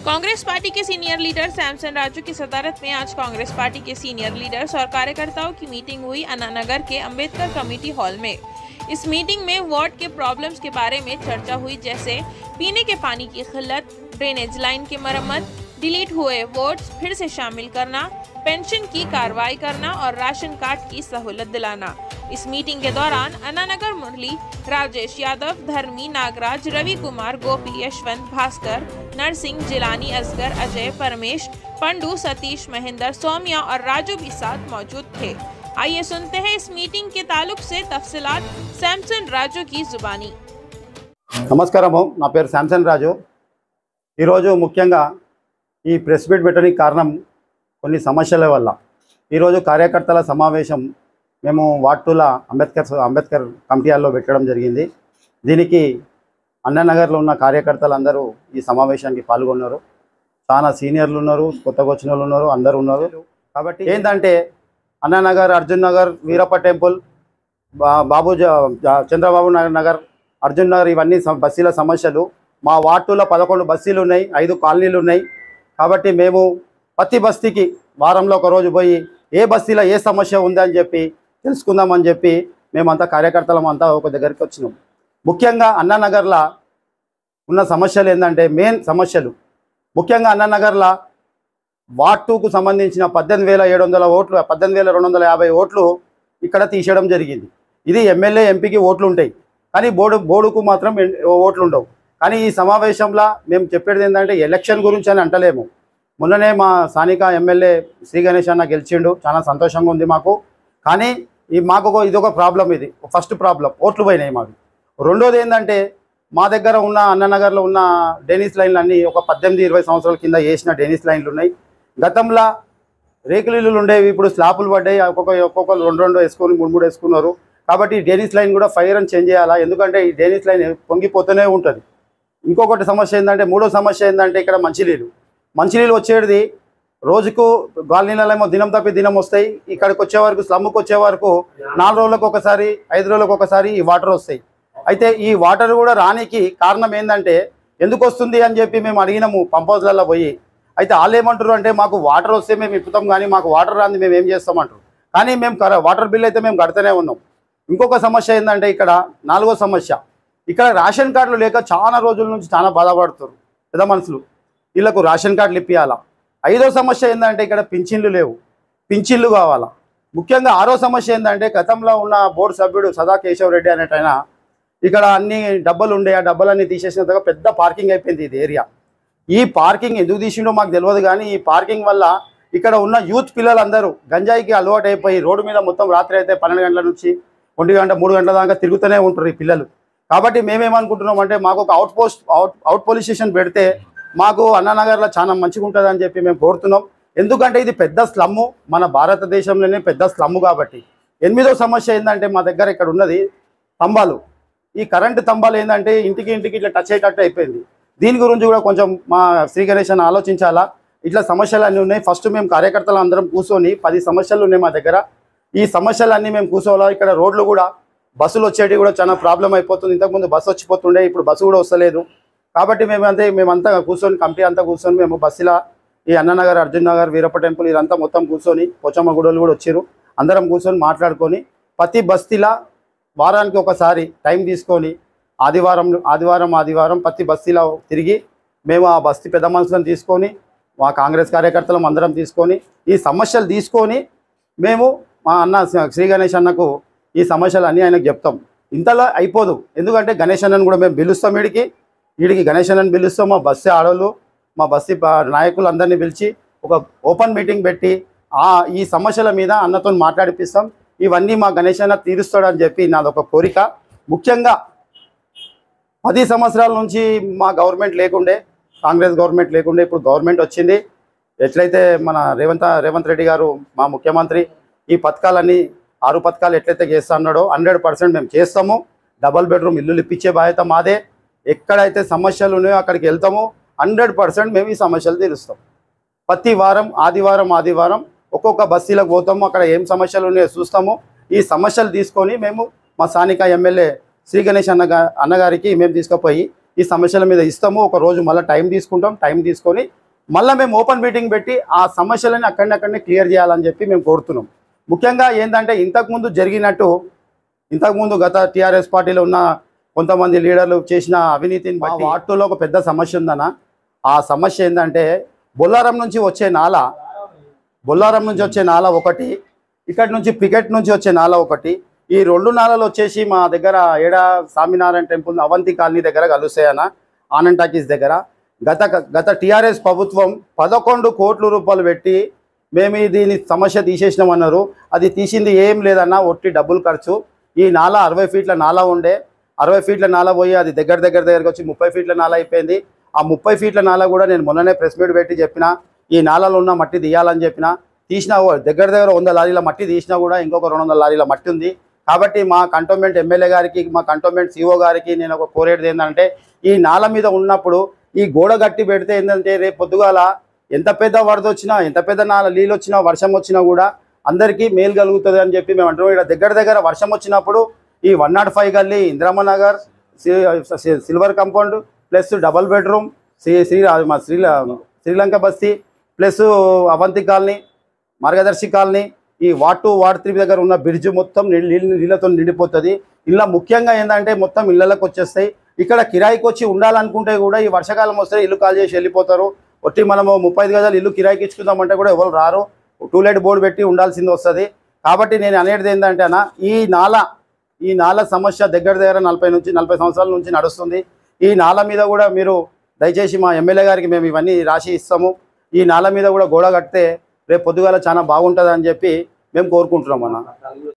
Congress party के senior leader Samson Raju की सदारत में आज कांग्रेस पार्टी के सीनियर लीडर्स और कार्यकर्ताओं की मीटिंग हुई अन्ना नगर के अंबेडकर कमेटी हॉल में। इस मीटिंग में वार्ड के प्रॉब्लम्स के बारे में चर्चा हुई, जैसे पीने के पानी की किल्लत, ड्रेनेज लाइन की मरम्मत, डिलीट हुए वार्ड्स फिर से शामिल करना, पेंशन की कार्रवाई करना और राशन कार्ड की सहूलत दिलाना। इस मीटिंग के दौरान अन्ना नगर मुरली, राजेश यादव, धर्मी, नागराज, रवि कुमार, गोपी, यशवंत, भास्कर, नरसिंह, जिलानी, असगर, अजय, परमेश, पंडू, सतीश, महेंद्र, सौम्या और राजू भी साथ मौजूद थे। आइए सुनते हैं इस मीटिंग के ताल्लुक से तफसीलात सैमसन राजू की जुबानी। నమస్కారము, నా పేరు శాంసన్ రాజు। ఈరోజు ముఖ్యంగా ఈ ప్రెస్ మీట్ పెట్టడానికి కారణం కొన్ని సమస్యల వల్ల ఈరోజు కార్యకర్తల సమావేశం మేము వార్డుల అంబేద్కర్ కమిటీ హాల్లో పెట్టడం జరిగింది। దీనికి అన్నానగర్లో ఉన్న కార్యకర్తలందరూ ఈ సమావేశానికి పాల్గొన్నారు। చాలా సీనియర్లు ఉన్నారు, కొత్తగా వచ్చిన వాళ్ళు ఉన్నారు, అందరూ ఉన్నారు। కాబట్టి ఏంటంటే అన్నానగర్, అర్జున్ నగర్, వీరప్ప టెంపుల్, బాబు చంద్రబాబు నగర్, అర్జున్ నగర్ ఇవన్నీ బస్సీల సమస్యలు। మా వార్డులో 11 బస్సీలు ఉన్నాయి, 5 కాలనీలు ఉన్నాయి। కాబట్టి మేము ప్రతి బస్తీకి వారంలో ఒక రోజు పోయి ఏ బస్తీలో ఏ సమస్య ఉందని చెప్పి తెలుసుకుందామని చెప్పి మేమంతా కార్యకర్తలం అంతా ఒక దగ్గరికి వచ్చినాం। ముఖ్యంగా అన్నానగర్లో ఉన్న సమస్యలు ఏంటంటే మెయిన్ సమస్యలు ముఖ్యంగా అన్నానగర్లో వార్డ్ 2కు సంబంధించిన 18,700 ఓట్లు, 18,250 ఓట్లు ఇక్కడ తీసేయడం జరిగింది। ఇది ఎమ్మెల్యే ఎంపీకి ఓట్లు ఉంటాయి, కానీ బోర్డుకు మాత్రం ఓట్లు ఉండవు। కానీ ఈ సమావేశంలో మేము చెప్పేది ఏంటంటే ఎలక్షన్ గురించి అని అంటలేము। మొన్ననే మా స్థానిక ఎమ్మెల్యే శ్రీ గణేష్ అన్న గెలిచిండు, చాలా సంతోషంగా ఉంది మాకు। కానీ మాకు ఇదొక ప్రాబ్లం, ఇది ఫస్ట్ ప్రాబ్లం, ఓట్లు పోయినాయి మాకు। రెండోది ఏంటంటే మా దగ్గర ఉన్న అన్ననగర్లో ఉన్న డెనిస్ లైన్లు అన్నీ ఒక 18-20 సంవత్సరాల కింద వేసిన డెనిస్ లైన్లు ఉన్నాయి। గతంలో రేకులు ఇల్లులు ఉండేవి, ఇప్పుడు స్లాపులు పడ్డాయి, ఒక్కొక్కరు 2 వేసుకొని 3 వేసుకున్నారు। కాబట్టి డెనిస్ లైన్ కూడా ఫైర్ అని చేంజ్ చేయాలా, ఎందుకంటే ఈ డెనిస్ లైన్ పొంగిపోతూనే ఉంటుంది। ఇంకొకటి సమస్య ఏంటంటే, మూడో సమస్య ఏంటంటే ఇక్కడ మంచినీళ్ళు వచ్చేది రోజుకు గాలినీళ్ళేమో దినం తప్పి దినం వస్తాయి। ఇక్కడికి వచ్చే వరకు, స్లమ్కి వచ్చే వరకు 4 రోజులకు ఒకసారి, 5 రోజులకు ఒకసారి ఈ వాటర్ వస్తాయి। అయితే ఈ వాటర్ కూడా రానికి కారణం ఏంటంటే ఎందుకు వస్తుంది అని చెప్పి మేము అడిగినాము పంప్ హౌస్లలో పోయి। అయితే వాళ్ళు ఏమంటారు అంటే మాకు వాటర్ వస్తే మేము ఇప్పుతాం, కానీ మాకు వాటర్ రాంది మేము ఏం చేస్తామంటారు। కానీ మేము వాటర్ బిల్ అయితే మేము కడుతూనే ఉన్నాం। ఇంకొక సమస్య ఏంటంటే ఇక్కడ 4వ సమస్య, ఇక్కడ రేషన్ కార్డులు లేక చాలా రోజుల నుంచి చాలా బాధపడుతారు పెద్ద మనుషులు, వీళ్ళకు రేషన్ కార్డులు ఇప్పియాలా। 5వ సమస్య ఏంటంటే ఇక్కడ పింఛన్లు లేవు, పింఛన్లు కావాలా। ముఖ్యంగా 6వ సమస్య ఏంటంటే గతంలో ఉన్న బోర్డు సభ్యుడు సదా కేశవరెడ్డి అనేటైన ఇక్కడ అన్ని డబ్బాలు ఉండే, ఆ డబ్బాలన్నీ తీసేసిన పెద్ద పార్కింగ్ అయిపోయింది ఇది ఏరియా। ఈ పార్కింగ్ ఎందుకు తీసిండో మాకు తెలియదు, కానీ ఈ పార్కింగ్ వల్ల ఇక్కడ ఉన్న యూత్ పిల్లలందరూ గంజాయికి అలవాటు అయిపోయి రోడ్డు మీద మొత్తం రాత్రి అయితే 12 గంటల నుంచి 1 గంట 3 గంటల దాకా తిరుగుతూనే ఉంటారు ఈ పిల్లలు। కాబట్టి మేమేమనుకుంటున్నాం అంటే మాకు ఒక అవుట్ పోలీస్ స్టేషన్ పెడితే మాకు అన్నానగర్లో చాలా మంచిగా ఉంటుంది అని చెప్పి మేము కోరుతున్నాం। ఎందుకంటే ఇది పెద్ద స్లమ్ము, మన భారతదేశంలోనే పెద్ద స్లమ్ము కాబట్టి। 8వ సమస్య ఏంటంటే మా దగ్గర ఇక్కడ ఉన్నది స్తంభాలు, ఈ కరెంటు స్తంభాలు ఏంటంటే ఇంటికి ఇట్లా టచ్ అయ్యేటట్టు అయిపోయింది। దీని గురించి కూడా కొంచెం మా శ్రీ గణేష్ అని ఆలోచించాలా। ఇట్లా సమస్యలు అన్నీ ఉన్నాయి, ఫస్ట్ మేము కార్యకర్తలు అందరం కూర్చొని 10 సమస్యలు ఉన్నాయి మా దగ్గర, ఈ సమస్యలన్నీ మేము కూర్చోవాలా। ఇక్కడ రోడ్లు కూడా బస్సులు వచ్చేటివి కూడా చాలా ప్రాబ్లం అయిపోతుంది, ఇంతకుముందు బస్సు వచ్చిపోతుండే, ఇప్పుడు బస్సు కూడా వస్తలేదు। కాబట్టి మేమంతా కూర్చొని కమిటీ అంతా కూర్చొని మేము బస్సులా ఈ అన్ననగర్, అర్జున్ నగర్, వీరప్ప టెంపుల్ ఇదంతా మొత్తం కూర్చొని, పోచమ్మ గుడలు కూడా వచ్చారు, అందరం కూర్చొని మాట్లాడుకొని ప్రతి బస్తీలా వారానికి ఒకసారి టైం తీసుకొని ఆదివారం ప్రతి బస్తీలో తిరిగి మేము ఆ బస్తీ పెద్ద మనుషులను తీసుకొని, మా కాంగ్రెస్ కార్యకర్తలం అందరం తీసుకొని ఈ సమస్యలు తీసుకొని మేము మా అన్న శ్రీ గణేష్ అన్నకు ఈ సమస్యలు అన్నీ ఆయనకు చెప్తాం। ఇంతలో అయిపోదు, ఎందుకంటే గణేష్ అన్నను కూడా మేము పిలుస్తాం, వీడికి గణేష్ అన్నని పిలుస్తాం। మా బస్తీ ఆడవాళ్ళు, మా బస్తీ నాయకులు అందరినీ పిలిచి ఒక ఓపెన్ మీటింగ్ పెట్టి ఈ సమస్యల మీద అన్నతో మాట్లాడిపిస్తాం। ఇవన్నీ మా గణేష్ అన్న తీరుస్తాడని చెప్పి నాదొక కోరిక। ముఖ్యంగా 10 సంవత్సరాల నుంచి మా గవర్నమెంట్ లేకుండే, కాంగ్రెస్ గవర్నమెంట్ లేకుండే, ఇప్పుడు గవర్నమెంట్ వచ్చింది। ఎట్లయితే మన రేవంత్ రెడ్డి గారు మా ముఖ్యమంత్రి ఈ పథకాలన్నీ 6 పథకాలు ఎట్లయితే చేస్తా అన్నాడో 100% మేము చేస్తాము। డబల్ బెడ్రూమ్ ఇల్లులు ఇప్పించే బాధ్యత మాదే, ఎక్కడైతే సమస్యలు ఉన్నాయో అక్కడికి వెళ్తాము, 100% మేము ఈ సమస్యలు తీరుస్తాం। ప్రతి వారం ఆదివారం ఒక్కొక్క బస్తీలకు పోతాము, అక్కడ ఏం సమస్యలు ఉన్నాయో చూస్తాము। ఈ సమస్యలు తీసుకొని మేము మా స్థానిక ఎమ్మెల్యే శ్రీ గణేష్ అన్నగారికి మేము తీసుకుపోయి ఈ సమస్యల మీద ఇస్తాము. ఒక రోజు మళ్ళీ టైం తీసుకుంటాం. టైం తీసుకొని మళ్ళీ మేము ఓపెన్ మీటింగ్ పెట్టి ఆ సమస్యలని అక్కడనే క్లియర్ చేయాలని చెప్పి మేము కోరుతున్నాం. ముఖ్యంగా ఏంటంటే ఇంతకుముందు గత టీఆర్ఎస్ పార్టీలో ఉన్న కొంతమంది లీడర్లు చేసిన అవినీతిని బట్టి వార్డులో ఒక పెద్ద సమస్య ఉందన్న. ఆ సమస్య ఏంటంటే బొల్లారం నుంచి వచ్చే నాల ఒకటి, ఇక్కడి నుంచి పికెట్ నుంచి వచ్చే నాల ఒకటి. ఈ 2 నాలలు వచ్చేసి మా దగ్గర స్వామినారాయణ టెంపుల్ అవంతి కాలనీ దగ్గర కలుస్తాయన్న, ఆనంద్ టాకీస్ దగ్గర. గత టీఆర్ఎస్ ప్రభుత్వం 11 కోట్ల రూపాయలు పెట్టి మేము దీని సమస్య తీసేసినామన్నారు. అది తీసింది ఏం లేదన్న, ఒట్టి డబ్బులు ఖర్చు. ఈ నాల 60 ఫీట్ల నాల ఉండే, 60 ఫీట్ల నాల పోయి అది దగ్గరికి వచ్చి 30 ఫీట్ల నాల అయిపోయింది. ఆ 30 ఫీట్ల నాల కూడా నేను మొన్ననే ప్రెస్ మీట్ పెట్టి చెప్పిన, ఈ నాలలో ఉన్న మట్టి తీయాలని చెప్పిన. తీసినా దగ్గర 100 లారీల మట్టి తీసినా కూడా ఇంకొక 200 లారీల మట్టి ఉంది. కాబట్టి మా కంటోన్మెంట్ ఎమ్మెల్యే గారికి, మా కంటోన్మెంట్ సిఓ గారికి నేను ఒక కోరేది ఏంటంటే, ఈ నాల మీద ఉన్నప్పుడు ఈ గోడ గట్టి పెడితే ఏంటంటే రేపు పొద్దుగాల ఎంత పెద్ద వరద వచ్చినా, ఎంత పెద్ద నీళ్ళు వచ్చినా, వర్షం వచ్చినా కూడా అందరికీ మేలు కలుగుతుంది అని చెప్పి మేము అంటున్నాం. ఇక్కడ దగ్గర వర్షం వచ్చినప్పుడు ఈ 105 గల్లీ, Indiramma Nagar, silver compound plus double bedroom, Sri Lanka బస్తీ ప్లస్ అవంతి కాలనీ, మార్గదర్శి కాలనీ, ఈ వార్డ్ 2, వార్డ్ 3 దగ్గర ఉన్న బ్రిడ్జ్ మొత్తం నీళ్ళతో నిండిపోతుంది. ఇలా ముఖ్యంగా ఏంటంటే మొత్తం ఇళ్ళకి వచ్చేస్తాయి. ఇక్కడ కిరాయికి వచ్చి ఉండాలనుకుంటే కూడా ఈ వర్షాకాలం వస్తే ఇల్లు కాల్ చేసి వెళ్ళిపోతారు. ఒట్టి మనము 35 గజాలు ఇల్లు కిరాయికి ఇచ్చుకుందామంటే కూడా ఎవరు రారు. టూలెట్ బోర్డు పెట్టి ఉండాల్సింది వస్తుంది. కాబట్టి నేను అనేది ఏంటంటే అన్న, ఈ నాల సమస్య దగ్గర 40 సంవత్సరాల నుంచి నడుస్తుంది. ఈ నాల మీద కూడా మీరు దయచేసి మా ఎమ్మెల్యే గారికి మేము ఇవన్నీ రాసి ఇస్తాము. ఈ నాల మీద కూడా గోడ కడితే రేపు పొద్దుగాల చాలా బాగుంటుంది అని చెప్పి మేము కోరుకుంటున్నాం అన్న.